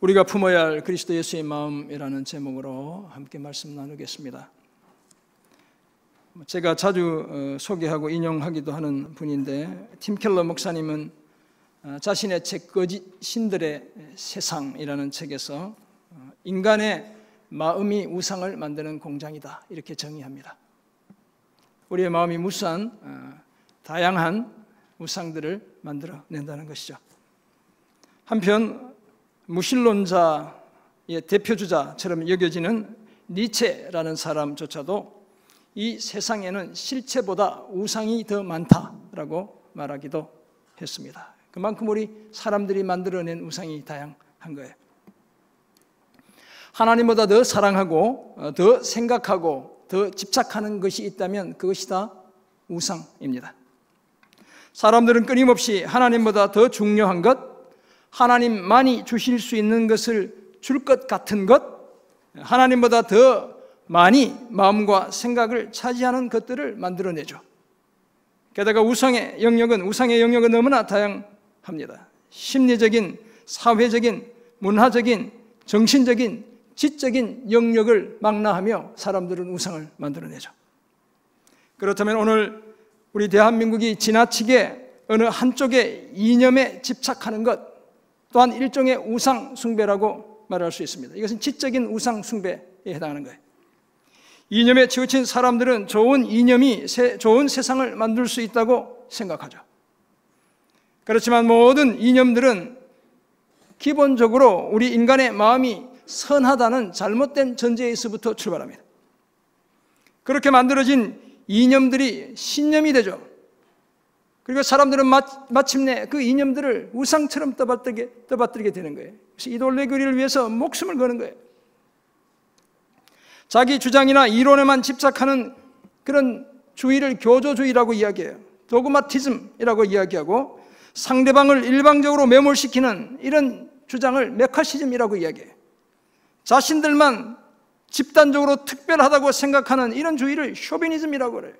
우리가 품어야 할 그리스도 예수의 마음이라는 제목으로 함께 말씀 나누겠습니다. 제가 자주 소개하고 인용하기도 하는 분인데, 팀 켈러 목사님은 자신의 책 거짓 신들의 세상이라는 책에서 인간의 마음이 우상을 만드는 공장이다, 이렇게 정의합니다. 우리의 마음이 무수한 다양한 우상들을 만들어낸다는 것이죠. 한편 무신론자의 대표주자처럼 여겨지는 니체라는 사람조차도 이 세상에는 실체보다 우상이 더 많다라고 말하기도 했습니다. 그만큼 우리 사람들이 만들어낸 우상이 다양한 거예요. 하나님보다 더 사랑하고 더 생각하고 더 집착하는 것이 있다면 그것이 다 우상입니다. 사람들은 끊임없이 하나님보다 더 중요한 것, 하나님만이 주실 수 있는 것을 줄 것 같은 것, 하나님보다 더 많이 마음과 생각을 차지하는 것들을 만들어내죠. 게다가 우상의 영역은 너무나 다양합니다. 심리적인, 사회적인, 문화적인, 정신적인, 지적인 영역을 망라하며 사람들은 우상을 만들어내죠. 그렇다면 오늘 우리 대한민국이 지나치게 어느 한쪽의 이념에 집착하는 것 또한 일종의 우상 숭배라고 말할 수 있습니다. 이것은 지적인 우상 숭배에 해당하는 거예요. 이념에 치우친 사람들은 좋은 이념이 좋은 세상을 만들 수 있다고 생각하죠. 그렇지만 모든 이념들은 기본적으로 우리 인간의 마음이 선하다는 잘못된 전제에서부터 출발합니다. 그렇게 만들어진 이념들이 신념이 되죠. 그리고 사람들은 마침내 그 이념들을 우상처럼 떠받들게 되는 거예요. 그래서 이데올로기를 위해서 목숨을 거는 거예요. 자기 주장이나 이론에만 집착하는 그런 주의를 교조주의라고 이야기해요. 도그마티즘이라고 이야기하고, 상대방을 일방적으로 매몰시키는 이런 주장을 메카시즘이라고 이야기해요. 자신들만 집단적으로 특별하다고 생각하는 이런 주의를 쇼비니즘이라고 그래요.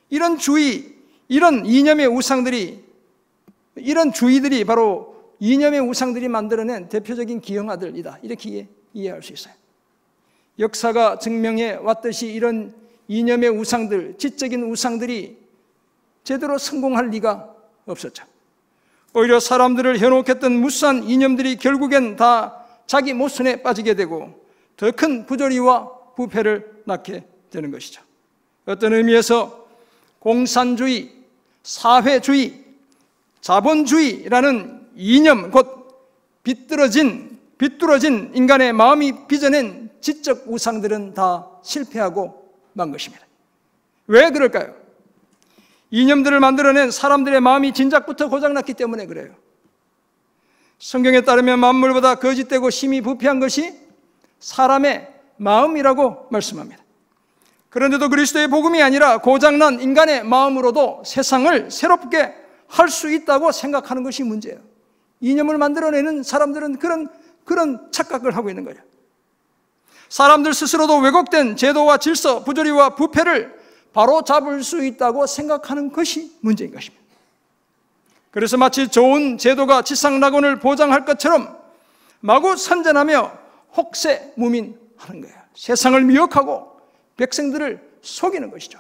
이런 주의, 이런 이념의 우상들이, 이런 주의들이 바로 이념의 우상들이 만들어낸 대표적인 기형아들이다, 이렇게 이해할 수 있어요. 역사가 증명해 왔듯이 이런 이념의 우상들, 지적인 우상들이 제대로 성공할 리가 없었죠. 오히려 사람들을 현혹했던 무수한 이념들이 결국엔 다 자기 모순에 빠지게 되고 더 큰 부조리와 부패를 낳게 되는 것이죠. 어떤 의미에서 공산주의, 사회주의, 자본주의라는 이념, 곧 비뚤어진 인간의 마음이 빚어낸 지적 우상들은 다 실패하고 만 것입니다. 왜 그럴까요? 이념들을 만들어낸 사람들의 마음이 진작부터 고장났기 때문에 그래요. 성경에 따르면 만물보다 거짓되고 심히 부패한 것이 사람의 마음이라고 말씀합니다. 그런데도 그리스도의 복음이 아니라 고장난 인간의 마음으로도 세상을 새롭게 할 수 있다고 생각하는 것이 문제예요. 이념을 만들어내는 사람들은 그런 착각을 하고 있는 거예요. 사람들 스스로도 왜곡된 제도와 질서, 부조리와 부패를 바로 잡을 수 있다고 생각하는 것이 문제인 것입니다. 그래서 마치 좋은 제도가 지상낙원을 보장할 것처럼 마구 선전하며 혹세무민하는 거예요. 세상을 미혹하고 백성들을 속이는 것이죠.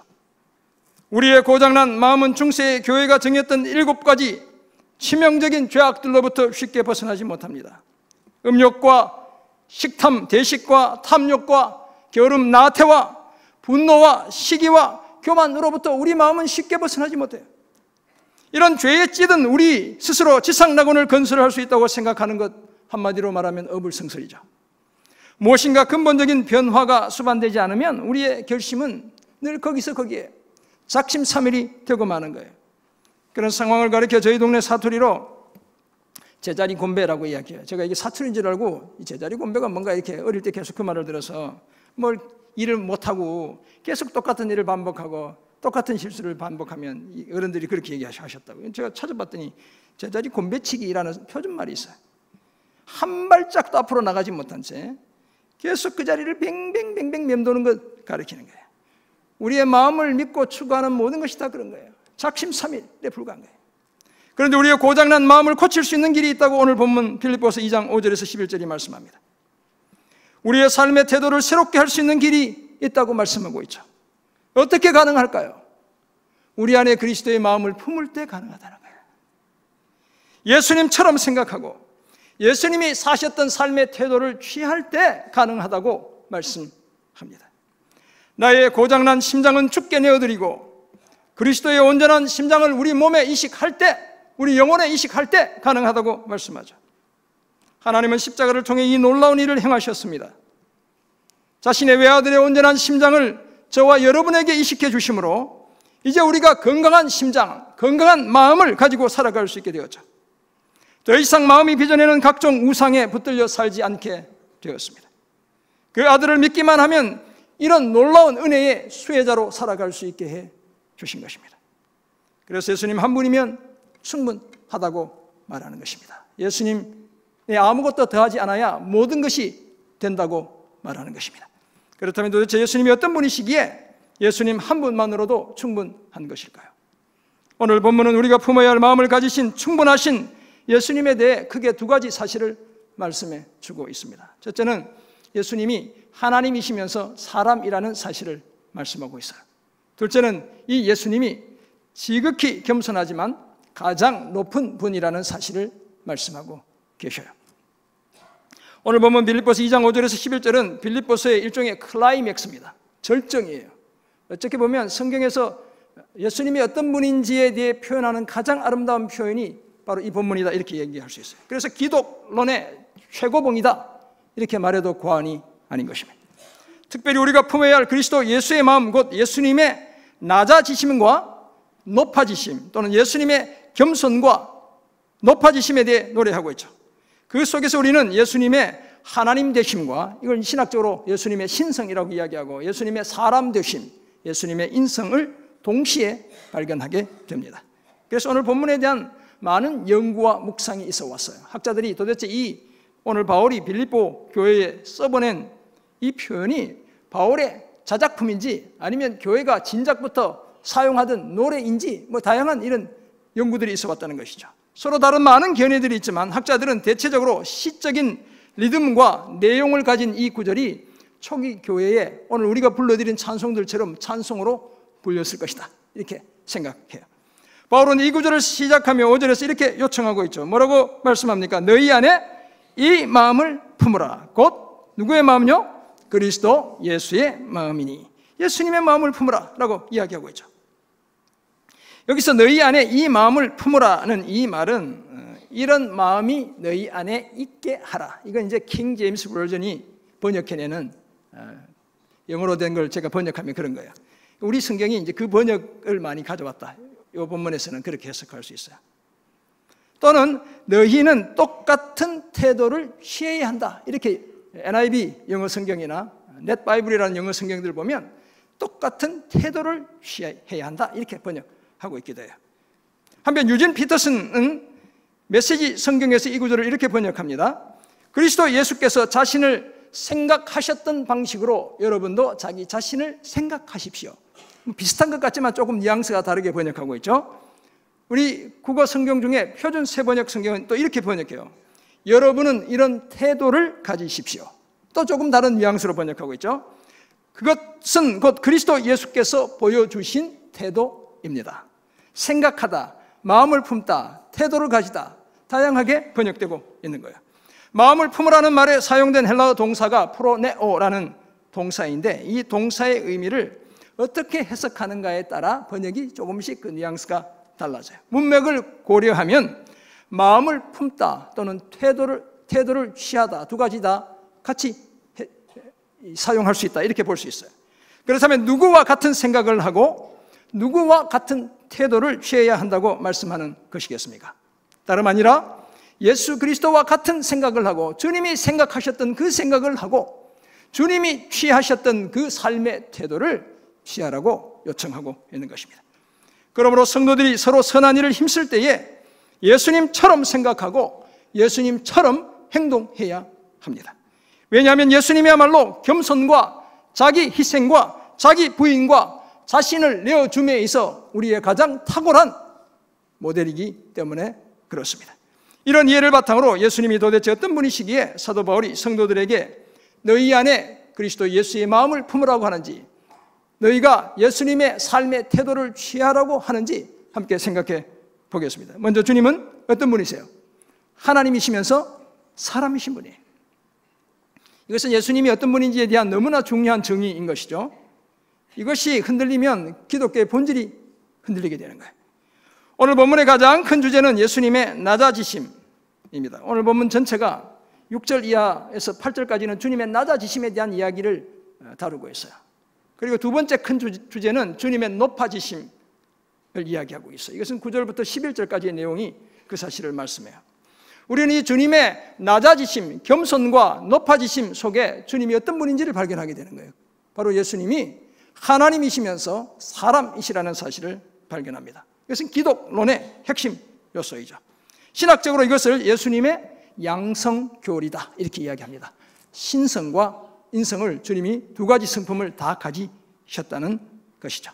우리의 고장난 마음은 중세의 교회가 정했던 7가지 치명적인 죄악들로부터 쉽게 벗어나지 못합니다. 음욕과 식탐, 대식과 탐욕과 게으름, 나태와 분노와 시기와 교만으로부터 우리 마음은 쉽게 벗어나지 못해요. 이런 죄에 찌든 우리 스스로 지상낙원을 건설할 수 있다고 생각하는 것, 한마디로 말하면 어불성설이죠. 무엇인가 근본적인 변화가 수반되지 않으면 우리의 결심은 늘 거기서 거기에 작심삼일이 되고 마는 거예요. 그런 상황을 가리켜 저희 동네 사투리로 제자리 곤배라고 이야기해요. 제가 이게 사투리인 줄 알고 이 제자리 곤배가 뭔가 이렇게 어릴 때 계속 그 말을 들어서 뭘 일을 못하고 계속 똑같은 일을 반복하고 똑같은 실수를 반복하면 어른들이 그렇게 얘기하셨다고. 제가 찾아봤더니 제자리 곤배치기라는 표준말이 있어요. 한 발짝도 앞으로 나가지 못한 채 계속 그 자리를 뱅뱅뱅뱅 맴도는 것 가리키는 거예요. 우리의 마음을 믿고 추구하는 모든 것이 다 그런 거예요. 작심삼일에 불과한 거예요. 그런데 우리의 고장난 마음을 고칠 수 있는 길이 있다고 오늘 본문 빌립보서 2장 5절에서 11절이 말씀합니다. 우리의 삶의 태도를 새롭게 할 수 있는 길이 있다고 말씀하고 있죠. 어떻게 가능할까요? 우리 안에 그리스도의 마음을 품을 때 가능하다는 거예요. 예수님처럼 생각하고 예수님이 사셨던 삶의 태도를 취할 때 가능하다고 말씀합니다. 나의 고장난 심장은 주께 내어드리고 그리스도의 온전한 심장을 우리 몸에 이식할 때, 우리 영혼에 이식할 때 가능하다고 말씀하죠. 하나님은 십자가를 통해 이 놀라운 일을 행하셨습니다. 자신의 외아들의 온전한 심장을 저와 여러분에게 이식해 주심으로 이제 우리가 건강한 심장, 건강한 마음을 가지고 살아갈 수 있게 되었죠. 더 이상 마음이 빚어내는 각종 우상에 붙들려 살지 않게 되었습니다. 그 아들을 믿기만 하면 이런 놀라운 은혜의 수혜자로 살아갈 수 있게 해 주신 것입니다. 그래서 예수님 한 분이면 충분하다고 말하는 것입니다. 예수님에 아무것도 더하지 않아야 모든 것이 된다고 말하는 것입니다. 그렇다면 도대체 예수님이 어떤 분이시기에 예수님 한 분만으로도 충분한 것일까요? 오늘 본문은 우리가 품어야 할 마음을 가지신 충분하신 예수님에 대해 크게 두 가지 사실을 말씀해 주고 있습니다. 첫째는 예수님이 하나님이시면서 사람이라는 사실을 말씀하고 있어요. 둘째는 이 예수님이 지극히 겸손하지만 가장 높은 분이라는 사실을 말씀하고 계셔요. 오늘 보면 빌립보서 2장 5절에서 11절은 빌립보서의 일종의 클라이맥스입니다. 절정이에요. 어떻게 보면 성경에서 예수님이 어떤 분인지에 대해 표현하는 가장 아름다운 표현이 바로 이 본문이다 이렇게 얘기할 수 있어요. 그래서 기독론의 최고봉이다 이렇게 말해도 과언이 아닌 것입니다. 특별히 우리가 품어야 할 그리스도 예수의 마음, 곧 예수님의 낮아지심과 높아지심, 또는 예수님의 겸손과 높아지심에 대해 노래하고 있죠. 그 속에서 우리는 예수님의 하나님 되심과, 이걸 신학적으로 예수님의 신성이라고 이야기하고, 예수님의 사람 되심, 예수님의 인성을 동시에 발견하게 됩니다. 그래서 오늘 본문에 대한 많은 연구와 묵상이 있어 왔어요. 학자들이 도대체 이 오늘 바울이 빌립보 교회에 써보낸 이 표현이 바울의 자작품인지 아니면 교회가 진작부터 사용하던 노래인지 다양한 이런 연구들이 있어 왔다는 것이죠. 서로 다른 많은 견해들이 있지만 학자들은 대체적으로 시적인 리듬과 내용을 가진 이 구절이 초기 교회에 오늘 우리가 불러드린 찬송들처럼 찬송으로 불렸을 것이다 이렇게 생각해요. 바울은 이 구절을 시작하며 5절에서 이렇게 요청하고 있죠. 뭐라고 말씀합니까? 너희 안에 이 마음을 품으라. 곧 누구의 마음요? 그리스도 예수의 마음이니. 예수님의 마음을 품으라 라고 이야기하고 있죠. 여기서 너희 안에 이 마음을 품으라는 이 말은 이런 마음이 너희 안에 있게 하라. 이건 이제 킹 제임스 버전이 번역해내는 영어로 된 걸 제가 번역하면 그런 거예요. 우리 성경이 이제 그 번역을 많이 가져왔다. 이 본문에서는 그렇게 해석할 수 있어요. 또는 너희는 똑같은 태도를 취해야 한다. 이렇게 NIV 영어 성경이나 넷바이블이라는 영어 성경들을 보면 똑같은 태도를 취해야 한다. 이렇게 번역하고 있기도 해요. 한편 유진 피터슨은 메시지 성경에서 이 구절을 이렇게 번역합니다. 그리스도 예수께서 자신을 생각하셨던 방식으로 여러분도 자기 자신을 생각하십시오. 비슷한 것 같지만 조금 뉘앙스가 다르게 번역하고 있죠. 우리 국어 성경 중에 표준 세번역 성경은 또 이렇게 번역해요. 여러분은 이런 태도를 가지십시오. 또 조금 다른 뉘앙스로 번역하고 있죠. 그것은 곧 그리스도 예수께서 보여주신 태도입니다. 생각하다, 마음을 품다, 태도를 가지다 다양하게 번역되고 있는 거예요. 마음을 품으라는 말에 사용된 헬라어 동사가 프로네오라는 동사인데 이 동사의 의미를 어떻게 해석하는가에 따라 번역이 조금씩 그 뉘앙스가 달라져요. 문맥을 고려하면 마음을 품다 또는 태도를 취하다 두 가지 다 같이 사용할 수 있다 이렇게 볼 수 있어요. 그렇다면 누구와 같은 생각을 하고 누구와 같은 태도를 취해야 한다고 말씀하는 것이겠습니까? 다름 아니라 예수 그리스도와 같은 생각을 하고 주님이 생각하셨던 그 생각을 하고 주님이 취하셨던 그 삶의 태도를 취하라고 요청하고 있는 것입니다. 그러므로 성도들이 서로 선한 일을 힘쓸 때에 예수님처럼 생각하고 예수님처럼 행동해야 합니다. 왜냐하면 예수님이야말로 겸손과 자기 희생과 자기 부인과 자신을 내어줌에 있어 우리의 가장 탁월한 모델이기 때문에 그렇습니다. 이런 이해를 바탕으로 예수님이 도대체 어떤 분이시기에 사도 바울이 성도들에게 너희 안에 그리스도 예수의 마음을 품으라고 하는지, 너희가 예수님의 삶의 태도를 취하라고 하는지 함께 생각해 보겠습니다. 먼저 주님은 어떤 분이세요? 하나님이시면서 사람이신 분이에요. 이것은 예수님이 어떤 분인지에 대한 너무나 중요한 정의인 것이죠. 이것이 흔들리면 기독교의 본질이 흔들리게 되는 거예요. 오늘 본문의 가장 큰 주제는 예수님의 낮아지심입니다. 오늘 본문 전체가 6절 이하에서 8절까지는 주님의 낮아지심에 대한 이야기를 다루고 있어요. 그리고 두 번째 큰 주제는 주님의 높아지심을 이야기하고 있어요. 이것은 9절부터 11절까지의 내용이 그 사실을 말씀해요. 우리는 이 주님의 낮아지심, 겸손과 높아지심 속에 주님이 어떤 분인지를 발견하게 되는 거예요. 바로 예수님이 하나님이시면서 사람이시라는 사실을 발견합니다. 이것은 기독론의 핵심 요소이죠. 신학적으로 이것을 예수님의 양성교리다 이렇게 이야기합니다. 신성과 인성을 주님이 두 가지 성품을 다 가지셨다는 것이죠.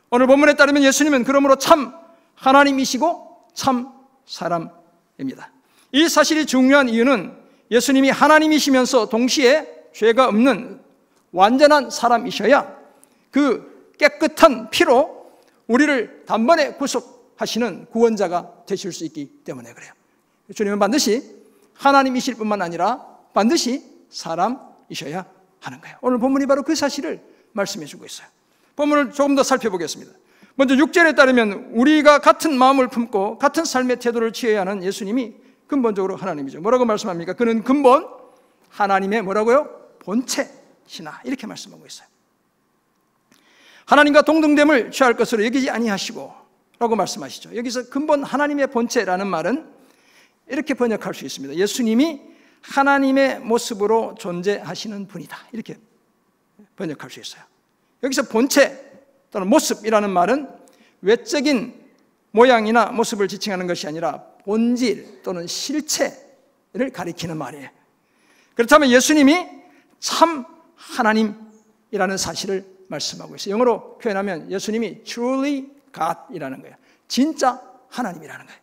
오늘 본문에 따르면 예수님은 그러므로 참 하나님이시고 참 사람입니다. 이 사실이 중요한 이유는 예수님이 하나님이시면서 동시에 죄가 없는 완전한 사람이셔야 그 깨끗한 피로 우리를 단번에 구속하시는 구원자가 되실 수 있기 때문에 그래요. 주님은 반드시 하나님이실 뿐만 아니라 반드시 사람이셔야 하는 거예요. 오늘 본문이 바로 그 사실을 말씀해 주고 있어요. 본문을 조금 더 살펴보겠습니다. 먼저 6절에 따르면 우리가 같은 마음을 품고 같은 삶의 태도를 취해야 하는 예수님이 근본적으로 하나님이죠. 뭐라고 말씀합니까? 그는 근본 하나님의 뭐라고요? 본체시나 이렇게 말씀하고 있어요. 하나님과 동등됨을 취할 것으로 여기지 아니하시고 라고 말씀하시죠. 여기서 근본 하나님의 본체라는 말은 이렇게 번역할 수 있습니다. 예수님이 하나님의 모습으로 존재하시는 분이다 이렇게 번역할 수 있어요. 여기서 본체 또는 모습이라는 말은 외적인 모양이나 모습을 지칭하는 것이 아니라 본질 또는 실체를 가리키는 말이에요. 그렇다면 예수님이 참 하나님이라는 사실을 말씀하고 있어요. 영어로 표현하면 예수님이 truly God이라는 거예요. 진짜 하나님이라는 거예요.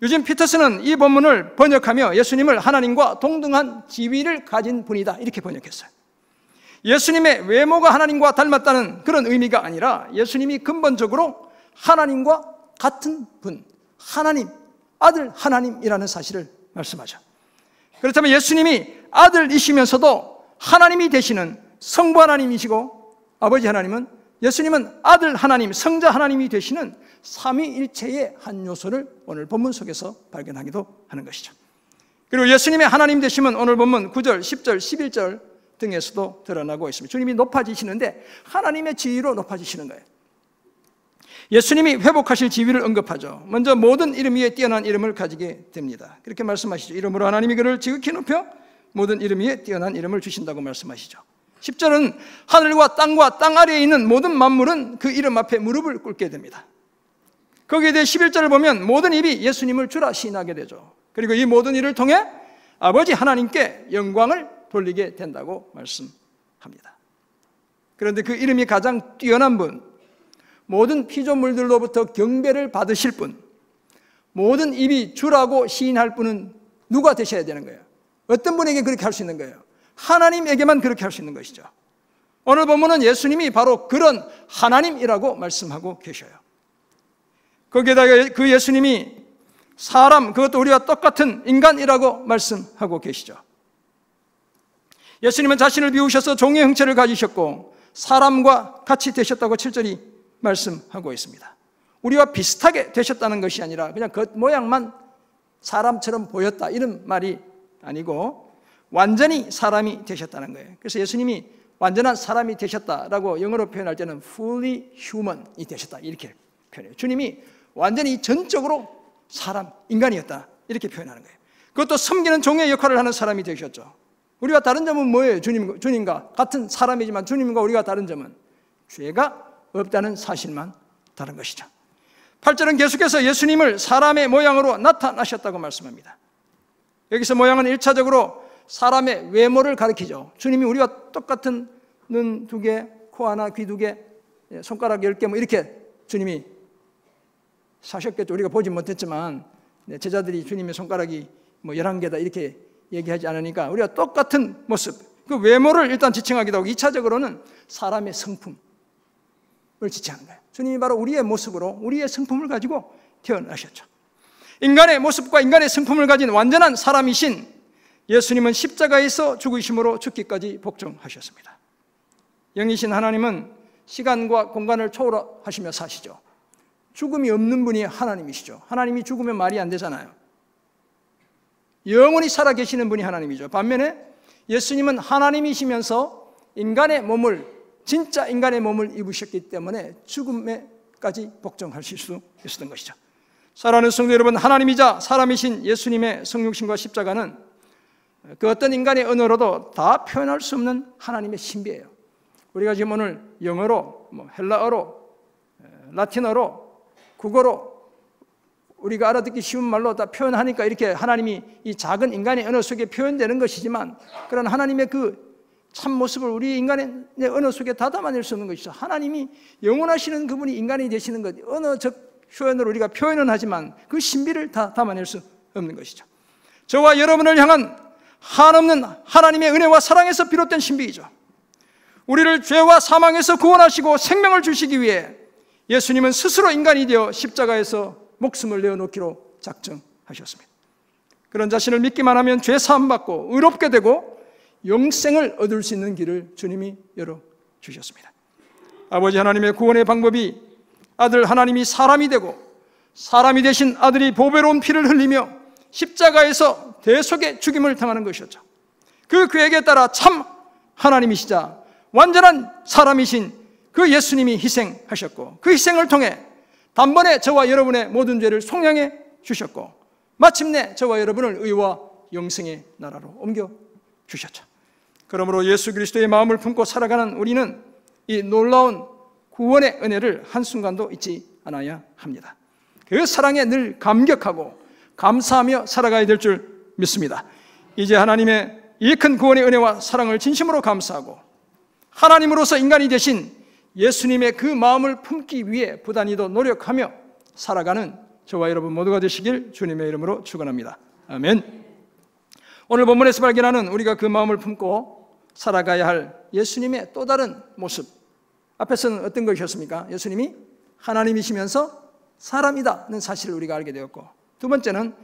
요즘 피터슨은 이 본문을 번역하며 예수님을 하나님과 동등한 지위를 가진 분이다 이렇게 번역했어요. 예수님의 외모가 하나님과 닮았다는 그런 의미가 아니라 예수님이 근본적으로 하나님과 같은 분, 하나님, 아들 하나님이라는 사실을 말씀하죠. 그렇다면 예수님이 아들이시면서도 하나님이 되시는 성부 하나님이시고 아버지 하나님은, 예수님은 아들 하나님, 성자 하나님이 되시는 삼위일체의 한 요소를 오늘 본문 속에서 발견하기도 하는 것이죠. 그리고 예수님의 하나님 되심은 오늘 본문 9절, 10절, 11절 등에서도 드러나고 있습니다. 주님이 높아지시는데 하나님의 지위로 높아지시는 거예요. 예수님이 회복하실 지위를 언급하죠. 먼저 모든 이름 위에 뛰어난 이름을 가지게 됩니다. 그렇게 말씀하시죠. 이름으로 하나님이 그를 지극히 높여 모든 이름 위에 뛰어난 이름을 주신다고 말씀하시죠. 10절은 하늘과 땅 아래에 있는 모든 만물은 그 이름 앞에 무릎을 꿇게 됩니다. 거기에 대해 11절을 보면 모든 입이 예수님을 주라 시인하게 되죠. 그리고 이 모든 일을 통해 아버지 하나님께 영광을 돌리게 된다고 말씀합니다. 그런데 그 이름이 가장 뛰어난 분, 모든 피조물들로부터 경배를 받으실 분, 모든 입이 주라고 시인할 분은 누가 되셔야 되는 거예요? 어떤 분에게 그렇게 할 수 있는 거예요? 하나님에게만 그렇게 할 수 있는 것이죠. 오늘 본문은 예수님이 바로 그런 하나님이라고 말씀하고 계셔요. 거기에다가 그 예수님이 사람, 그것도 우리와 똑같은 인간이라고 말씀하고 계시죠. 예수님은 자신을 비우셔서 종의 형체를 가지셨고 사람과 같이 되셨다고 7절이 말씀하고 있습니다. 우리와 비슷하게 되셨다는 것이 아니라 그냥 겉모양만 사람처럼 보였다 이런 말이 아니고 완전히 사람이 되셨다는 거예요. 그래서 예수님이 완전한 사람이 되셨다라고 영어로 표현할 때는 fully human이 되셨다 이렇게 표현해요. 주님이 완전히 전적으로 사람, 인간이었다 이렇게 표현하는 거예요. 그것도 섬기는 종의 역할을 하는 사람이 되셨죠. 우리와 다른 점은 뭐예요? 주님과 같은 사람이지만 주님과 우리가 다른 점은 죄가 없다는 사실만 다른 것이죠. 8절은 계속해서 예수님을 사람의 모양으로 나타나셨다고 말씀합니다. 여기서 모양은 1차적으로 사람의 외모를 가리키죠. 주님이 우리와 똑같은 눈 2개, 코 하나, 귀 2개, 손가락 10개 뭐 이렇게 주님이 사셨겠죠. 우리가 보지 못했지만 제자들이 주님의 손가락이 11개다 이렇게 얘기하지 않으니까 우리가 똑같은 모습, 그 외모를 일단 지칭하기도 하고 2차적으로는 사람의 성품을 지칭하는 거예요. 주님이 바로 우리의 모습으로 우리의 성품을 가지고 태어나셨죠. 인간의 모습과 인간의 성품을 가진 완전한 사람이신 예수님은 십자가에서 죽으심으로 죽기까지 복종하셨습니다. 영이신 하나님은 시간과 공간을 초월하시며 사시죠. 죽음이 없는 분이 하나님이시죠. 하나님이 죽으면 말이 안 되잖아요. 영원히 살아계시는 분이 하나님이죠. 반면에 예수님은 하나님이시면서 진짜 인간의 몸을 입으셨기 때문에 죽음에까지 복종하실 수 있었던 것이죠. 사랑하는 성도 여러분, 하나님이자 사람이신 예수님의 성육신과 십자가는 그 어떤 인간의 언어로도 다 표현할 수 없는 하나님의 신비예요. 우리가 지금 오늘 영어로, 헬라어로, 라틴어로, 국어로 우리가 알아듣기 쉬운 말로 다 표현하니까 이렇게 하나님이 이 작은 인간의 언어 속에 표현되는 것이지만, 그런 하나님의 그 참모습을 우리 인간의 언어 속에 다 담아낼 수 없는 것이죠. 하나님이 영원하시는 그분이 인간이 되시는 것, 언어적 표현으로 우리가 표현은 하지만 그 신비를 다 담아낼 수 없는 것이죠. 저와 여러분을 향한 한없는 하나님의 은혜와 사랑에서 비롯된 신비이죠. 우리를 죄와 사망에서 구원하시고 생명을 주시기 위해 예수님은 스스로 인간이 되어 십자가에서 목숨을 내어놓기로 작정하셨습니다. 그런 자신을 믿기만 하면 죄 사함받고 의롭게 되고 영생을 얻을 수 있는 길을 주님이 열어주셨습니다. 아버지 하나님의 구원의 방법이 아들 하나님이 사람이 되고 사람이 되신 아들이 보배로운 피를 흘리며 십자가에서 대속의 죽임을 당하는 것이었죠. 그 계획에 따라 참 하나님이시자 완전한 사람이신 그 예수님이 희생하셨고, 그 희생을 통해 단번에 저와 여러분의 모든 죄를 속량해 주셨고, 마침내 저와 여러분을 의와 영생의 나라로 옮겨주셨죠. 그러므로 예수 그리스도의 마음을 품고 살아가는 우리는 이 놀라운 구원의 은혜를 한순간도 잊지 않아야 합니다. 그 사랑에 늘 감격하고 감사하며 살아가야 될 줄 믿습니다. 이제 하나님의 이 큰 구원의 은혜와 사랑을 진심으로 감사하고 하나님으로서 인간이 되신 예수님의 그 마음을 품기 위해 부단히도 노력하며 살아가는 저와 여러분 모두가 되시길 주님의 이름으로 축원합니다. 아멘. 오늘 본문에서 발견하는 우리가 그 마음을 품고 살아가야 할 예수님의 또 다른 모습, 앞에서는 어떤 것이었습니까? 예수님이 하나님이시면서 사람이다는 사실을 우리가 알게 되었고, 두 번째는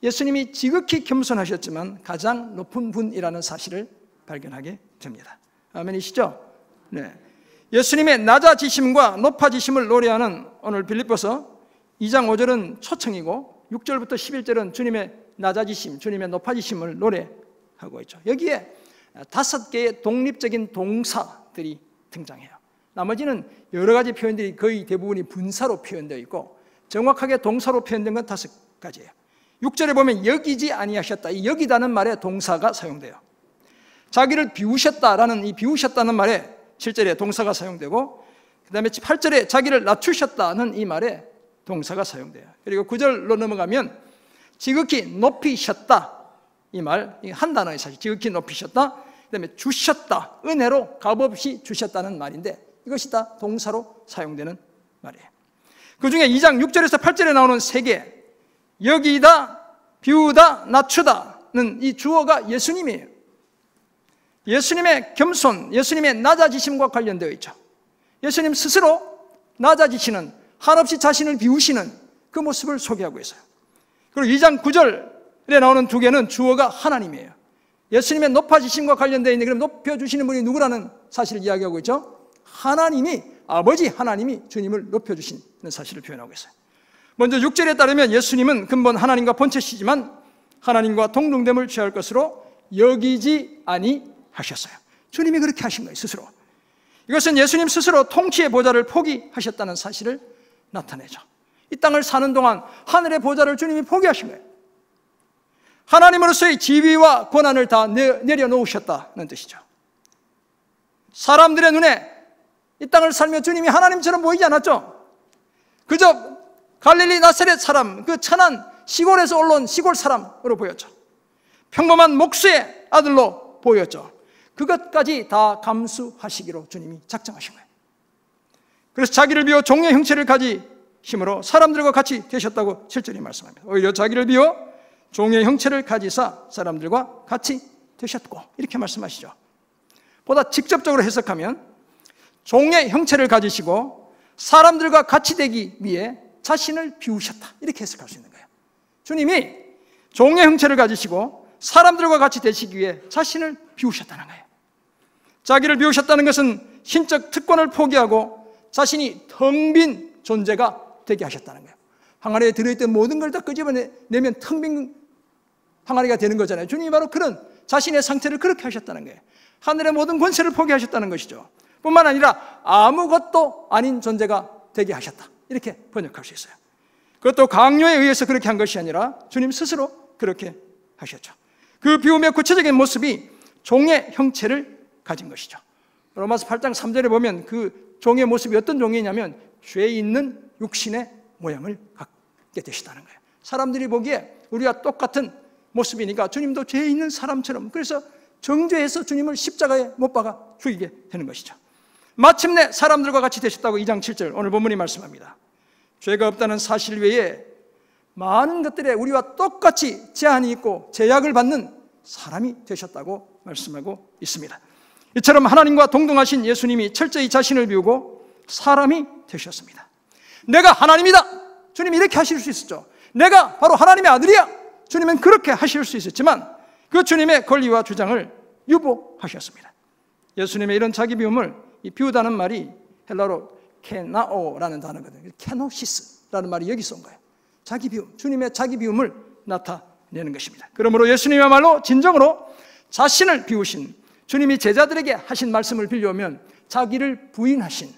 예수님이 지극히 겸손하셨지만 가장 높은 분이라는 사실을 발견하게 됩니다. 아멘이시죠? 네. 예수님의 낮아지심과 높아지심을 노래하는 오늘 빌립보서 2장 5절은 초청이고 6절부터 11절은 주님의 낮아지심, 주님의 높아지심을 노래하고 있죠. 여기에 5개의 독립적인 동사들이 등장해요. 나머지는 여러 가지 표현들이 거의 대부분이 분사로 표현되어 있고 정확하게 동사로 표현된 건 5가지예요. 6절에 보면 여기지 아니하셨다, 이 여기다는 말에 동사가 사용돼요. 자기를 비우셨다라는 이 비우셨다는 말에 7절에 동사가 사용되고, 그 다음에 8절에 자기를 낮추셨다는 이 말에 동사가 사용돼요. 그리고 9절로 넘어가면 지극히 높이셨다, 이 말, 한 단어의 사실, 지극히 높이셨다, 그 다음에 주셨다, 은혜로 값없이 주셨다는 말인데 이것이 다 동사로 사용되는 말이에요. 그 중에 2장 6절에서 8절에 나오는 3개, 여기다, 비우다, 낮추다는 이 주어가 예수님이에요. 예수님의 겸손, 예수님의 낮아지심과 관련되어 있죠. 예수님 스스로 낮아지시는, 한없이 자신을 비우시는 그 모습을 소개하고 있어요. 그리고 2장 9절에 나오는 2개는 주어가 하나님이에요. 예수님의 높아지심과 관련되어 있는, 그럼 높여주시는 분이 누구라는 사실을 이야기하고 있죠. 하나님이, 아버지 하나님이 주님을 높여주시는 사실을 표현하고 있어요. 먼저 6절에 따르면 예수님은 근본 하나님과 본체시지만 하나님과 동등됨을 취할 것으로 여기지 아니하셨어요. 주님이 그렇게 하신 거예요, 스스로. 이것은 예수님 스스로 통치의 보좌를 포기하셨다는 사실을 나타내죠. 이 땅을 사는 동안 하늘의 보좌를 주님이 포기하신 거예요. 하나님으로서의 지위와 권한을 다 내려놓으셨다는 뜻이죠. 사람들의 눈에 이 땅을 살며 주님이 하나님처럼 보이지 않았죠. 그저 갈릴리 나사렛 사람, 그 천한 시골에서 올라온 시골 사람으로 보였죠. 평범한 목수의 아들로 보였죠. 그것까지 다 감수하시기로 주님이 작정하신 거예요. 그래서 자기를 비워 종의 형체를 가지 힘으로 사람들과 같이 되셨다고 7절이 말씀합니다. 오히려 자기를 비워 종의 형체를 가지사 사람들과 같이 되셨고, 이렇게 말씀하시죠. 보다 직접적으로 해석하면 종의 형체를 가지시고 사람들과 같이 되기 위해 자신을 비우셨다, 이렇게 해석할 수 있는 거예요. 주님이 종의 형체를 가지시고 사람들과 같이 되시기 위해 자신을 비우셨다는 거예요. 자기를 비우셨다는 것은 신적 특권을 포기하고 자신이 텅 빈 존재가 되게 하셨다는 거예요. 항아리에 들어있던 모든 걸 다 끄집어내면 텅 빈 항아리가 되는 거잖아요. 주님이 바로 그런 자신의 상태를 그렇게 하셨다는 거예요. 하늘의 모든 권세를 포기하셨다는 것이죠. 뿐만 아니라 아무것도 아닌 존재가 되게 하셨다, 이렇게 번역할 수 있어요. 그것도 강요에 의해서 그렇게 한 것이 아니라 주님 스스로 그렇게 하셨죠. 그 비움의 구체적인 모습이 종의 형체를 가진 것이죠. 로마서 8장 3절에 보면 그 종의 모습이 어떤 종이냐면 죄 있는 육신의 모양을 갖게 되시다는 거예요. 사람들이 보기에 우리와 똑같은 모습이니까 주님도 죄 있는 사람처럼, 그래서 정죄해서 주님을 십자가에 못 박아 죽이게 되는 것이죠. 마침내 사람들과 같이 되셨다고 2장 7절 오늘 본문이 말씀합니다. 죄가 없다는 사실 외에 많은 것들에 우리와 똑같이 제한이 있고 제약을 받는 사람이 되셨다고 말씀하고 있습니다. 이처럼 하나님과 동등하신 예수님이 철저히 자신을 비우고 사람이 되셨습니다. 내가 하나님이다, 주님이 이렇게 하실 수 있었죠. 내가 바로 하나님의 아들이야, 주님은 그렇게 하실 수 있었지만 그 주님의 권리와 주장을 유보하셨습니다. 예수님의 이런 자기 비움을, 이 비우다는 말이 헬라로 케나오라는 단어거든요. 케노시스라는 말이 여기서 온 거예요. 자기 비움, 주님의 자기 비움을 나타내는 것입니다. 그러므로 예수님이야말로 진정으로 자신을 비우신, 주님이 제자들에게 하신 말씀을 빌려오면 자기를 부인하신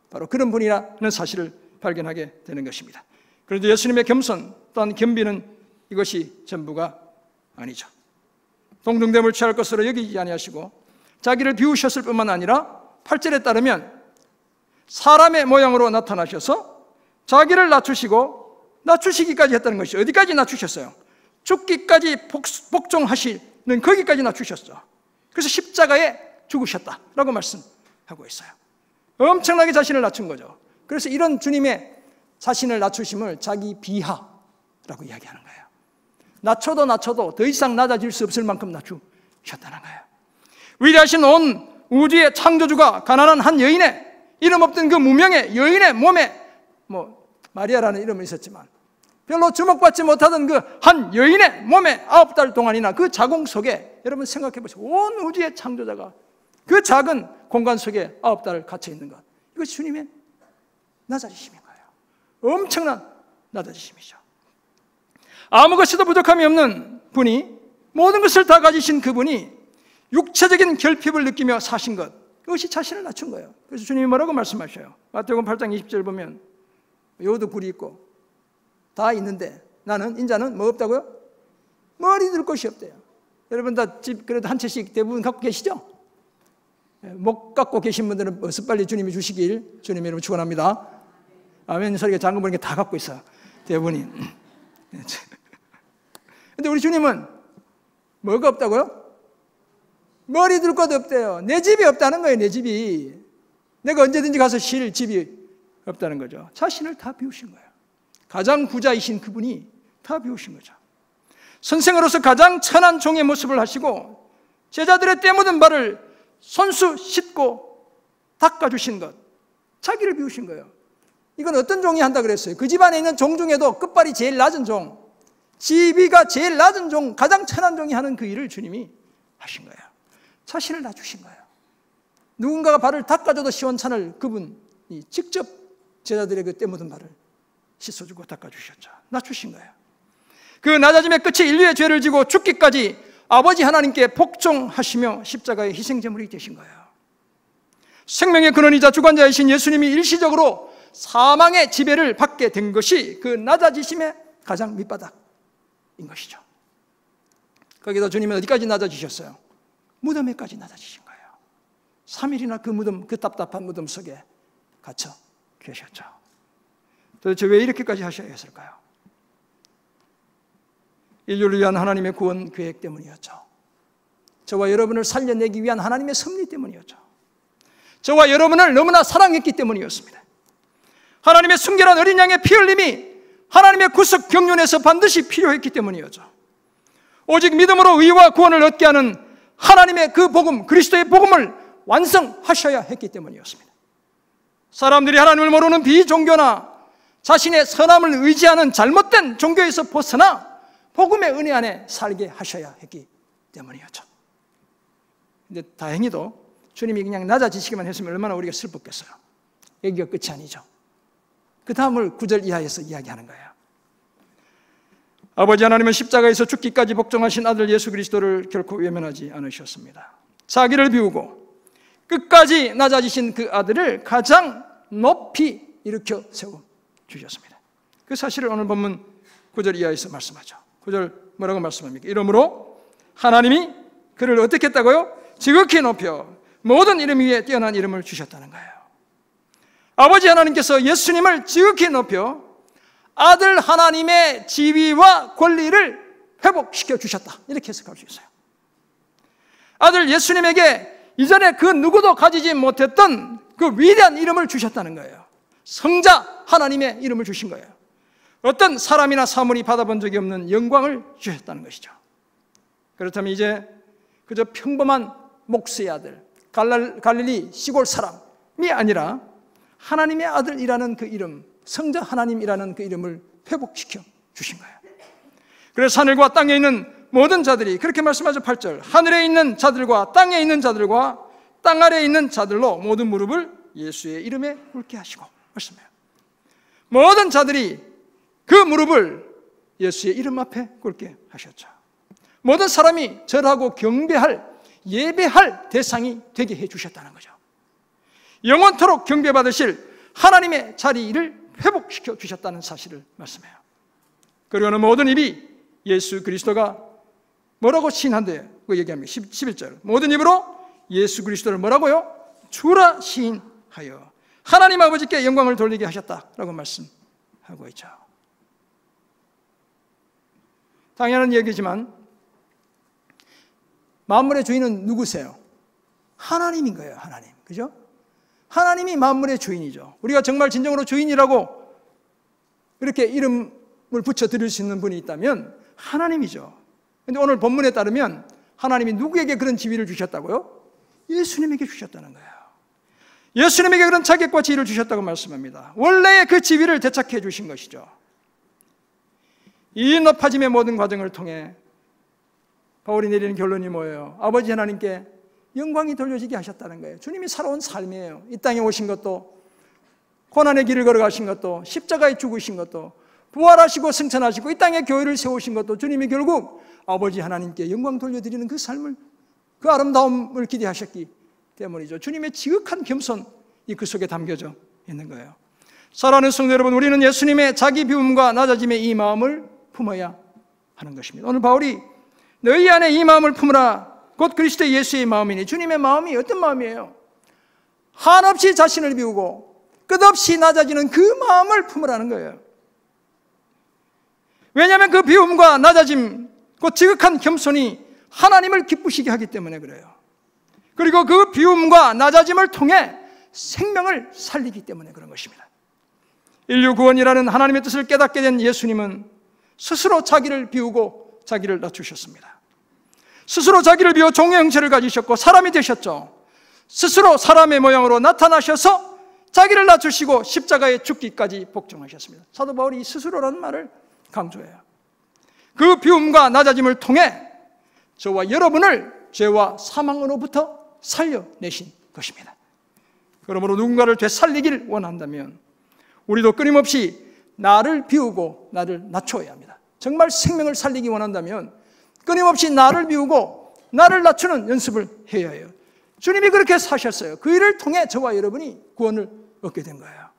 바로 그런 분이라는 사실을 발견하게 되는 것입니다. 그런데 예수님의 겸손 또한 겸비는 이것이 전부가 아니죠. 동등됨을 취할 것으로 여기지 아니하시고 자기를 비우셨을 뿐만 아니라 8절에 따르면 사람의 모양으로 나타나셔서 자기를 낮추시고 낮추시기까지 했다는 것이죠. 어디까지 낮추셨어요? 죽기까지 복종하시는 거기까지 낮추셨죠. 그래서 십자가에 죽으셨다라고 말씀하고 있어요. 엄청나게 자신을 낮춘 거죠. 그래서 이런 주님의 자신을 낮추심을 자기 비하라고 이야기하는 거예요. 낮춰도 더 이상 낮아질 수 없을 만큼 낮추셨다는 거예요. 위대하신 온 우주의 창조주가 가난한 한 여인의, 이름 없던 그 무명의 여인의 몸에, 마리아라는 이름은 있었지만 별로 주목받지 못하던 그 한 여인의 몸에 9달 동안이나 그 자궁 속에, 여러분 생각해 보세요. 온 우주의 창조자가 그 작은 공간 속에 9달을 갇혀 있는 것, 이것이 주님의 낮아지심인 거예요. 엄청난 낮아지심이죠. 아무 것이도 부족함이 없는 분이, 모든 것을 다 가지신 그분이 육체적인 결핍을 느끼며 사신 것, 그것이 자신을 낮춘 거예요. 그래서 주님이 뭐라고 말씀하셔요? 마태복음 8장 20절 보면 여우도 굴이 있고 다 있는데 나는, 인자는 뭐 없다고요? 머리 둘 곳이 없대요. 여러분 다 집 그래도 한 채씩 대부분 갖고 계시죠? 못 갖고 계신 분들은 어서 빨리 주님이 주시길 주님의 이름으로 축원합니다. 아멘 소리가 작은 분에게 다 갖고 있어요, 대부분이. 근데 우리 주님은 뭐가 없다고요? 머리 둘 곳 없대요. 내 집이 없다는 거예요. 내 집이. 내가 언제든지 가서 쉴 집이 없다는 거죠. 자신을 다 비우신 거예요. 가장 부자이신 그분이 다 비우신 거죠. 선생으로서 가장 천한 종의 모습을 하시고 제자들의 때 묻은 발을 손수 씻고 닦아주신 것, 자기를 비우신 거예요. 이건 어떤 종이 한다 그랬어요? 그 집안에 있는 종 중에도 끝발이 제일 낮은 종, 지위가 제일 낮은 종, 가장 천한 종이 하는 그 일을 주님이 하신 거예요. 자신을 낮추신 거예요. 누군가가 발을 닦아줘도 시원찮을 그분이 직접 제자들의 그 때 묻은 발을 씻어주고 닦아주셨죠. 낮추신 거예요. 그 낮아짐의 끝이 인류의 죄를 지고 죽기까지 아버지 하나님께 복종하시며 십자가의 희생제물이 되신 거예요. 생명의 근원이자 주관자이신 예수님이 일시적으로 사망의 지배를 받게 된 것이 그 낮아지심의 가장 밑바닥인 것이죠. 거기다 주님은 어디까지 낮아지셨어요? 무덤에까지 낮아지신 거예요. 3일이나 그 무덤, 그 답답한 무덤 속에 갇혀 계셨죠. 도대체 왜 이렇게까지 하셔야 했을까요? 인류를 위한 하나님의 구원 계획 때문이었죠. 저와 여러분을 살려내기 위한 하나님의 섭리 때문이었죠. 저와 여러분을 너무나 사랑했기 때문이었습니다. 하나님의 순결한 어린 양의 피 흘림이 하나님의 구속 경륜에서 반드시 필요했기 때문이었죠. 오직 믿음으로 의와 구원을 얻게 하는 하나님의 그 복음, 그리스도의 복음을 완성하셔야 했기 때문이었습니다. 사람들이 하나님을 모르는 비종교나 자신의 선함을 의지하는 잘못된 종교에서 벗어나 복음의 은혜 안에 살게 하셔야 했기 때문이었죠. 근데 다행히도 주님이 그냥 낮아지시기만 했으면 얼마나 우리가 슬펐겠어요. 여기가 끝이 아니죠. 그 다음을 9절 이하에서 이야기하는 거예요. 아버지 하나님은 십자가에서 죽기까지 복종하신 아들 예수 그리스도를 결코 외면하지 않으셨습니다. 자기를 비우고 끝까지 낮아지신 그 아들을 가장 높이 일으켜 세워주셨습니다. 그 사실을 오늘 본문 9절 이하에서 말씀하죠. 9절 뭐라고 말씀합니까? 이러므로 하나님이 그를 어떻게 했다고요? 지극히 높여 모든 이름 위에 뛰어난 이름을 주셨다는 거예요. 아버지 하나님께서 예수님을 지극히 높여 아들 하나님의 지위와 권리를 회복시켜 주셨다, 이렇게 해석할 수 있어요. 아들 예수님에게 이전에 그 누구도 가지지 못했던 그 위대한 이름을 주셨다는 거예요. 성자 하나님의 이름을 주신 거예요. 어떤 사람이나 사물이 받아본 적이 없는 영광을 주셨다는 것이죠. 그렇다면 이제 그저 평범한 목수의 아들, 갈릴리 시골 사람이 아니라 하나님의 아들이라는 그 이름, 성자 하나님이라는 그 이름을 회복시켜 주신 거예요. 그래서 하늘과 땅에 있는 모든 자들이, 그렇게 말씀하죠. 8절, 하늘에 있는 자들과 땅에 있는 자들과 땅 아래에 있는 자들로 모든 무릎을 예수의 이름에 꿇게 하시고, 말씀해요. 모든 자들이 그 무릎을 예수의 이름 앞에 꿇게 하셨죠. 모든 사람이 절하고 경배할, 예배할 대상이 되게 해주셨다는 거죠. 영원토록 경배받으실 하나님의 자리를 회복시켜 주셨다는 사실을 말씀해요. 그리고는 모든 입이 예수 그리스도가 뭐라고 시인한대요? 그 얘기합니다. 11절, 모든 입으로 예수 그리스도를 뭐라고요? 주라 시인하여 하나님 아버지께 영광을 돌리게 하셨다라고 말씀하고 있죠. 당연한 얘기지만 만물의 주인은 누구세요? 하나님인 거예요. 하나님, 그죠? 하나님이 만물의 주인이죠. 우리가 정말 진정으로 주인이라고 이렇게 이름을 붙여 드릴 수 있는 분이 있다면 하나님이죠. 그런데 오늘 본문에 따르면 하나님이 누구에게 그런 지위를 주셨다고요? 예수님에게 주셨다는 거예요. 예수님에게 그런 자격과 지위를 주셨다고 말씀합니다. 원래의 그 지위를 되찾게 해주신 것이죠. 이 높아짐의 모든 과정을 통해 바울이 내리는 결론이 뭐예요? 아버지 하나님께 영광이 돌려지게 하셨다는 거예요. 주님이 살아온 삶이에요. 이 땅에 오신 것도, 고난의 길을 걸어가신 것도, 십자가에 죽으신 것도, 부활하시고 승천하시고 이 땅에 교회를 세우신 것도 주님이 결국 아버지 하나님께 영광 돌려드리는 그 삶을, 그 아름다움을 기대하셨기 때문이죠. 주님의 지극한 겸손이 그 속에 담겨져 있는 거예요. 사랑하는 성도 여러분, 우리는 예수님의 자기 비움과 낮아짐의 이 마음을 품어야 하는 것입니다. 오늘 바울이 너희 안에 이 마음을 품으라, 곧 그리스도 예수의 마음이니, 주님의 마음이 어떤 마음이에요? 한없이 자신을 비우고 끝없이 낮아지는 그 마음을 품으라는 거예요. 왜냐하면 그 비움과 낮아짐, 곧 지극한 겸손이 하나님을 기쁘시게 하기 때문에 그래요. 그리고 그 비움과 낮아짐을 통해 생명을 살리기 때문에 그런 것입니다. 인류 구원이라는 하나님의 뜻을 깨닫게 된 예수님은 스스로 자기를 비우고 자기를 낮추셨습니다. 스스로 자기를 비워 종의 형체를 가지셨고 사람이 되셨죠. 스스로 사람의 모양으로 나타나셔서 자기를 낮추시고 십자가에 죽기까지 복종하셨습니다. 사도 바울이 스스로라는 말을 강조해요. 그 비움과 낮아짐을 통해 저와 여러분을 죄와 사망으로부터 살려내신 것입니다. 그러므로 누군가를 되살리기를 원한다면 우리도 끊임없이 나를 비우고 나를 낮춰야 합니다. 정말 생명을 살리기 원한다면 끊임없이 나를 비우고 나를 낮추는 연습을 해야 해요. 주님이 그렇게 사셨어요. 그 일을 통해 저와 여러분이 구원을 얻게 된 거예요.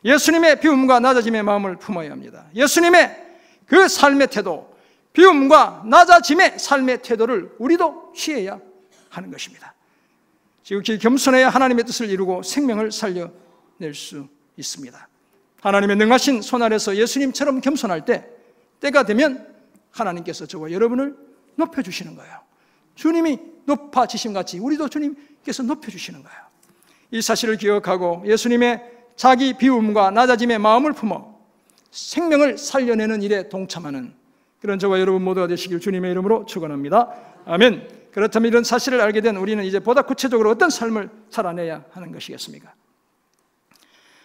예수님의 비움과 낮아짐의 마음을 품어야 합니다. 예수님의 그 삶의 태도, 비움과 낮아짐의 삶의 태도를 우리도 취해야 하는 것입니다. 지극히 겸손해야 하나님의 뜻을 이루고 생명을 살려낼 수 있습니다. 하나님의 능하신 손 아래서 예수님처럼 겸손할 때가 되면 하나님께서 저와 여러분을 높여주시는 거예요. 주님이 높아지심같이 우리도 주님께서 높여주시는 거예요. 이 사실을 기억하고 예수님의 자기 비움과 낮아짐의 마음을 품어 생명을 살려내는 일에 동참하는 그런 저와 여러분 모두가 되시길 주님의 이름으로 축원합니다. 아멘. 그렇다면 이런 사실을 알게 된 우리는 이제 보다 구체적으로 어떤 삶을 살아내야 하는 것이겠습니까?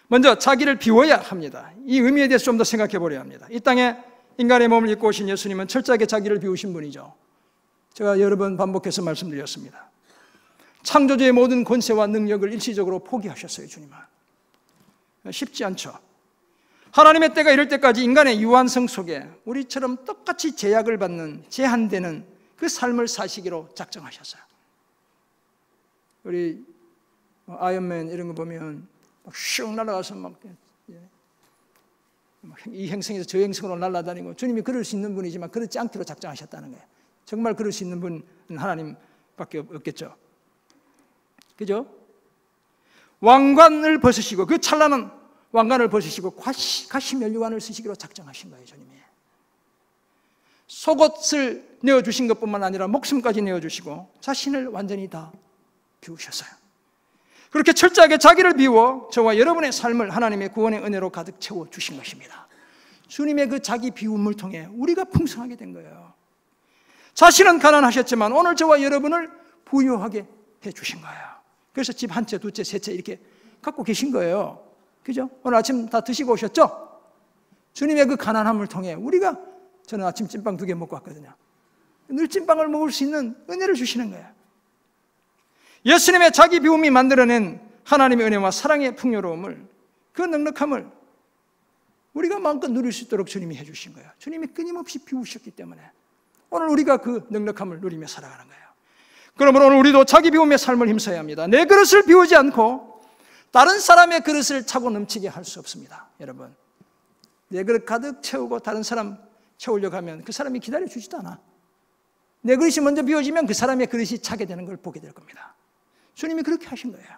먼저 자기를 비워야 합니다. 이 의미에 대해서 좀 더 생각해 보려야 합니다. 이 땅에 인간의 몸을 입고 오신 예수님은 철저하게 자기를 비우신 분이죠. 제가 여러 번 반복해서 말씀드렸습니다. 창조주의 모든 권세와 능력을 일시적으로 포기하셨어요. 주님은 쉽지 않죠. 하나님의 때가 이럴 때까지 인간의 유한성 속에 우리처럼 똑같이 제약을 받는, 제한되는 그 삶을 사시기로 작정하셨어요. 우리 아이언맨 이런 거 보면 막 슉 날아가서 이 행성에서 저 행성으로 날아다니고, 주님이 그럴 수 있는 분이지만 그렇지 않기로 작정하셨다는 거예요. 정말 그럴 수 있는 분은 하나님밖에 없겠죠. 그죠? 왕관을 벗으시고, 그 찬란한 왕관을 벗으시고 가시면류관을 쓰시기로 작정하신 거예요. 주님이 속옷을 내어주신 것뿐만 아니라 목숨까지 내어주시고 자신을 완전히 다 비우셨어요. 그렇게 철저하게 자기를 비워 저와 여러분의 삶을 하나님의 구원의 은혜로 가득 채워주신 것입니다. 주님의 그 자기 비움을 통해 우리가 풍성하게 된 거예요. 자신은 가난하셨지만 오늘 저와 여러분을 부유하게 해주신 거예요. 그래서 집 한 채, 두 채, 세 채 이렇게 갖고 계신 거예요. 그죠? 오늘 아침 다 드시고 오셨죠? 주님의 그 가난함을 통해 저는 아침 찐빵 2개 먹고 왔거든요. 늘 찐빵을 먹을 수 있는 은혜를 주시는 거예요. 예수님의 자기 비움이 만들어낸 하나님의 은혜와 사랑의 풍요로움을, 그 넉넉함을 우리가 마음껏 누릴 수 있도록 주님이 해주신 거예요. 주님이 끊임없이 비우셨기 때문에 오늘 우리가 그 넉넉함을 누리며 살아가는 거예요. 그러므로 오늘 우리도 자기 비움의 삶을 힘써야 합니다. 내 그릇을 비우지 않고 다른 사람의 그릇을 차고 넘치게 할 수 없습니다. 여러분, 내 그릇 가득 채우고 다른 사람 채우려고 하면 그 사람이 기다려주지도 않아. 내 그릇이 먼저 비워지면 그 사람의 그릇이 차게 되는 걸 보게 될 겁니다. 주님이 그렇게 하신 거예요.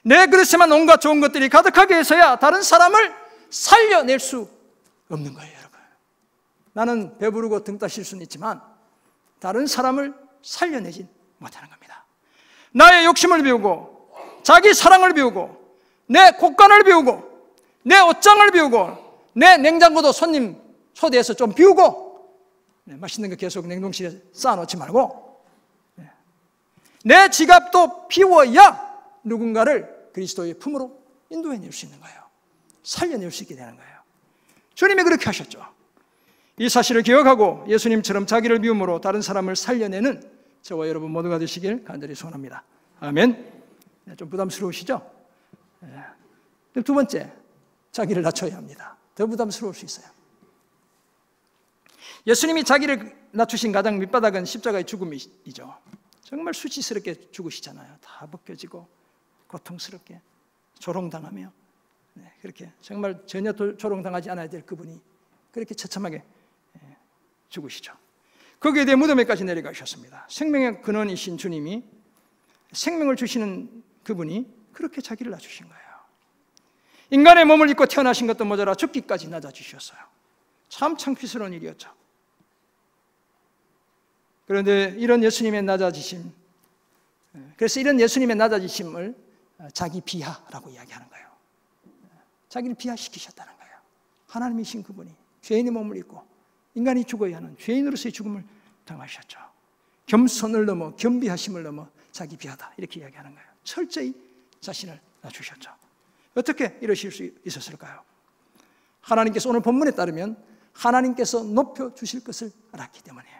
내 그릇에만 온갖 좋은 것들이 가득하게 해서야 다른 사람을 살려낼 수 없는 거예요. 여러분, 나는 배부르고 등 따실 수는 있지만 다른 사람을 살려내진 못하는 겁니다. 나의 욕심을 비우고 자기 사랑을 비우고 내 곳간을 비우고 내 옷장을 비우고 내 냉장고도 손님 초대해서 좀 비우고, 맛있는 거 계속 냉동실에 쌓아놓지 말고, 내 지갑도 비워야 누군가를 그리스도의 품으로 인도해낼 수 있는 거예요. 살려낼 수 있게 되는 거예요. 주님이 그렇게 하셨죠. 이 사실을 기억하고 예수님처럼 자기를 비움으로 다른 사람을 살려내는 저와 여러분 모두가 되시길 간절히 소원합니다. 아멘. 좀 부담스러우시죠? 두 번째, 자기를 낮춰야 합니다. 더 부담스러울 수 있어요. 예수님이 자기를 낮추신 가장 밑바닥은 십자가의 죽음이죠. 정말 수치스럽게 죽으시잖아요. 다 벗겨지고 고통스럽게 조롱당하며, 그렇게 정말 전혀 조롱당하지 않아야 될 그분이 그렇게 처참하게 죽으시죠. 거기에 대해 무덤에까지 내려가셨습니다. 생명의 근원이신 주님이, 생명을 주시는 그분이 그렇게 자기를 낮추신 거예요. 인간의 몸을 입고 태어나신 것도 모자라 죽기까지 낮아주셨어요. 참 창피스러운 일이었죠. 그런데 이런 예수님의 낮아지심, 그래서 이런 예수님의 낮아지심을 자기 비하라고 이야기하는 거예요. 자기를 비하시키셨다는 거예요. 하나님이신 그분이 죄인의 몸을 입고 인간이 죽어야 하는 죄인으로서의 죽음을 당하셨죠. 겸손을 넘어 겸비하심을 넘어 자기 비하다, 이렇게 이야기하는 거예요. 철저히 자신을 낮추셨죠. 어떻게 이러실 수 있었을까요? 하나님께서, 오늘 본문에 따르면 하나님께서 높여주실 것을 알았기 때문이에요.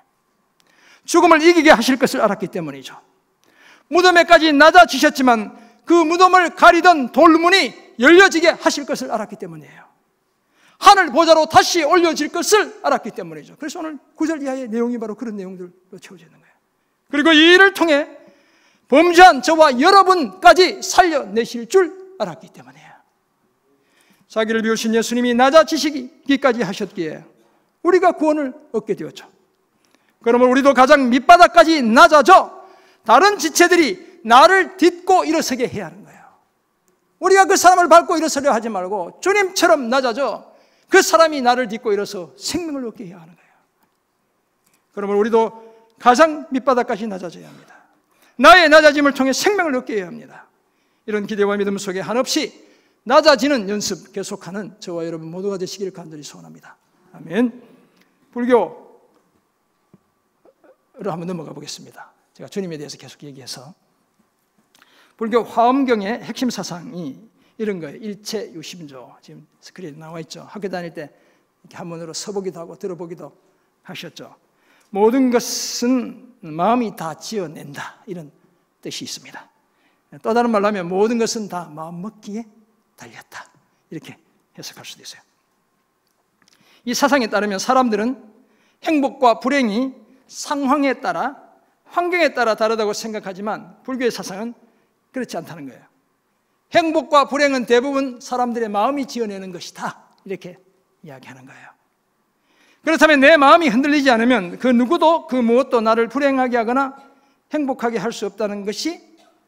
죽음을 이기게 하실 것을 알았기 때문이죠. 무덤에까지 낮아지셨지만 그 무덤을 가리던 돌문이 열려지게 하실 것을 알았기 때문이에요. 하늘 보좌로 다시 올려질 것을 알았기 때문이죠. 그래서 오늘 9절 이하의 내용이 바로 그런 내용들로 채워져 있는 거예요. 그리고 이 일을 통해 범죄한 저와 여러분까지 살려내실 줄 알았기 때문이에요. 자기를 비우신 예수님이 낮아지시기까지 하셨기에 우리가 구원을 얻게 되었죠. 그러면 우리도 가장 밑바닥까지 낮아져 다른 지체들이 나를 딛고 일어서게 해야 하는 거예요. 우리가 그 사람을 밟고 일어서려 하지 말고 주님처럼 낮아져 그 사람이 나를 딛고 일어서 생명을 얻게 해야 하는 거예요. 그러면 우리도 가장 밑바닥까지 낮아져야 합니다. 나의 낮아짐을 통해 생명을 얻게 해야 합니다. 이런 기대와 믿음 속에 한없이 낮아지는 연습 계속하는 저와 여러분 모두가 되시기를 간절히 소원합니다. 아멘. 불교로 한번 넘어가 보겠습니다. 제가 주님에 대해서 계속 얘기해서 불교 화엄경의 핵심 사상이 이런 거예요. 일체유심조. 지금 스크린에 나와 있죠. 학교 다닐 때 이렇게 한문으로 써보기도 하고 들어보기도 하셨죠. 모든 것은 마음이 다 지어낸다, 이런 뜻이 있습니다. 또 다른 말로 하면 모든 것은 다 마음먹기에 달렸다, 이렇게 해석할 수도 있어요. 이 사상에 따르면 사람들은 행복과 불행이 상황에 따라, 환경에 따라 다르다고 생각하지만 불교의 사상은 그렇지 않다는 거예요. 행복과 불행은 대부분 사람들의 마음이 지어내는 것이다, 이렇게 이야기하는 거예요. 그렇다면 내 마음이 흔들리지 않으면 그 누구도 그 무엇도 나를 불행하게 하거나 행복하게 할 수 없다는 것이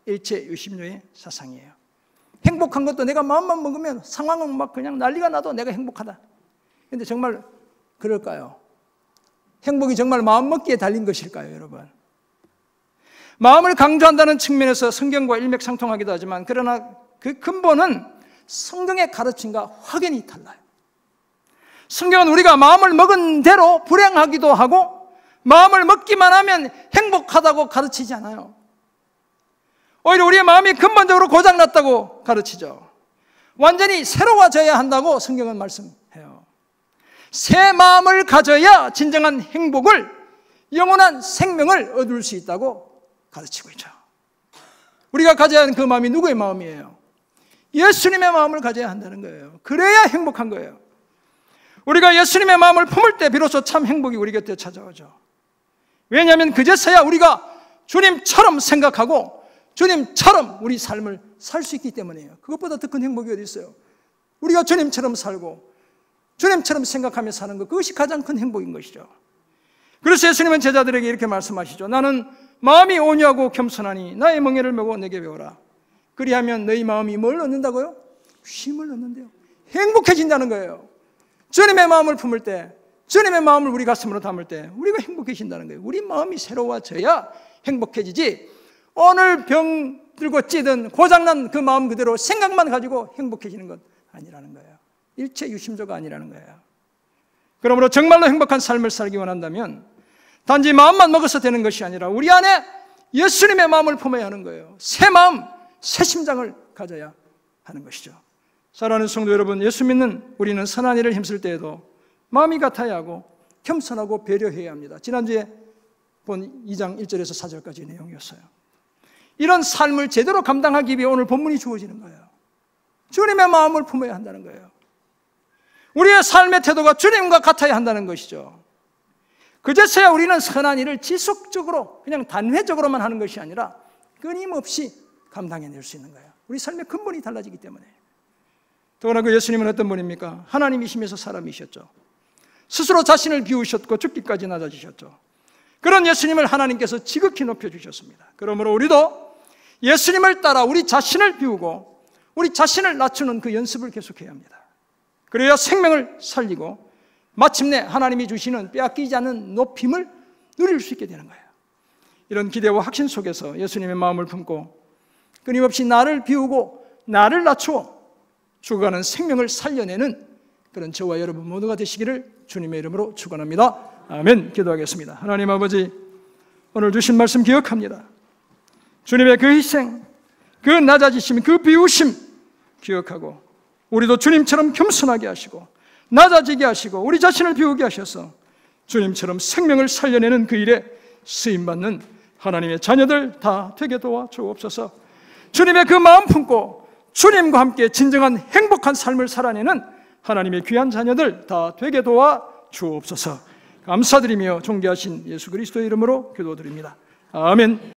일체유심조의 사상이에요. 행복한 것도 내가 마음만 먹으면 상황은 막 그냥 난리가 나도 내가 행복하다. 그런데 정말 그럴까요? 행복이 정말 마음먹기에 달린 것일까요, 여러분? 마음을 강조한다는 측면에서 성경과 일맥상통하기도 하지만 그러나 그 근본은 성경의 가르침과 확연히 달라요. 성경은 우리가 마음을 먹은 대로 불행하기도 하고 마음을 먹기만 하면 행복하다고 가르치지 않아요. 오히려 우리의 마음이 근본적으로 고장났다고 가르치죠. 완전히 새로워져야 한다고 성경은 말씀해요. 새 마음을 가져야 진정한 행복을, 영원한 생명을 얻을 수 있다고 가르치고 있죠. 우리가 가져야 하는 그 마음이 누구의 마음이에요? 예수님의 마음을 가져야 한다는 거예요. 그래야 행복한 거예요. 우리가 예수님의 마음을 품을 때 비로소 참 행복이 우리 곁에 찾아오죠. 왜냐하면 그제서야 우리가 주님처럼 생각하고 주님처럼 우리 삶을 살 수 있기 때문이에요. 그것보다 더 큰 행복이 어디 있어요? 우리가 주님처럼 살고 주님처럼 생각하며 사는 것, 그것이 가장 큰 행복인 것이죠. 그래서 예수님은 제자들에게 이렇게 말씀하시죠. 나는 마음이 온유하고 겸손하니 나의 멍에를 메고 내게 배우라. 그리하면 너희 마음이 뭘 얻는다고요? 쉼을 얻는데요. 행복해진다는 거예요. 주님의 마음을 품을 때, 주님의 마음을 우리 가슴으로 담을 때 우리가 행복해진다는 거예요. 우리 마음이 새로워져야 행복해지지, 오늘 병 들고 찌든 고장난 그 마음 그대로 생각만 가지고 행복해지는 것 아니라는 거예요. 일체유심조가 아니라는 거예요. 그러므로 정말로 행복한 삶을 살기 원한다면 단지 마음만 먹어서 되는 것이 아니라 우리 안에 예수님의 마음을 품어야 하는 거예요. 새 마음, 새 심장을 가져야 하는 것이죠. 사랑하는 성도 여러분, 예수 믿는 우리는 선한 일을 힘쓸 때에도 마음이 같아야 하고 겸손하고 배려해야 합니다. 지난주에 본 2장 1절에서 4절까지의 내용이었어요. 이런 삶을 제대로 감당하기 위해 오늘 본문이 주어지는 거예요. 주님의 마음을 품어야 한다는 거예요. 우리의 삶의 태도가 주님과 같아야 한다는 것이죠. 그제서야 우리는 선한 일을 지속적으로 그냥 단회적으로만 하는 것이 아니라 끊임없이 감당해낼 수 있는 거예요. 우리 삶의 근본이 달라지기 때문에. 더구나 그 예수님은 어떤 분입니까? 하나님이시면서 사람이셨죠. 스스로 자신을 비우셨고 죽기까지 낮아지셨죠. 그런 예수님을 하나님께서 지극히 높여주셨습니다. 그러므로 우리도 예수님을 따라 우리 자신을 비우고 우리 자신을 낮추는 그 연습을 계속해야 합니다. 그래야 생명을 살리고 마침내 하나님이 주시는 빼앗기지 않는 높임을 누릴 수 있게 되는 거예요. 이런 기대와 확신 속에서 예수님의 마음을 품고 끊임없이 나를 비우고 나를 낮추어 죽어가는 생명을 살려내는 그런 저와 여러분 모두가 되시기를 주님의 이름으로 축원합니다. 아멘. 기도하겠습니다. 하나님 아버지, 오늘 주신 말씀 기억합니다. 주님의 그 희생, 그 낮아지심, 그 비우심 기억하고 우리도 주님처럼 겸손하게 하시고 낮아지게 하시고 우리 자신을 비우게 하셔서 주님처럼 생명을 살려내는 그 일에 쓰임받는 하나님의 자녀들 다 되게 도와주옵소서. 주님의 그 마음 품고 주님과 함께 진정한 행복한 삶을 살아내는 하나님의 귀한 자녀들 다 되게 도와주옵소서. 감사드리며 존귀하신 예수 그리스도의 이름으로 기도드립니다. 아멘.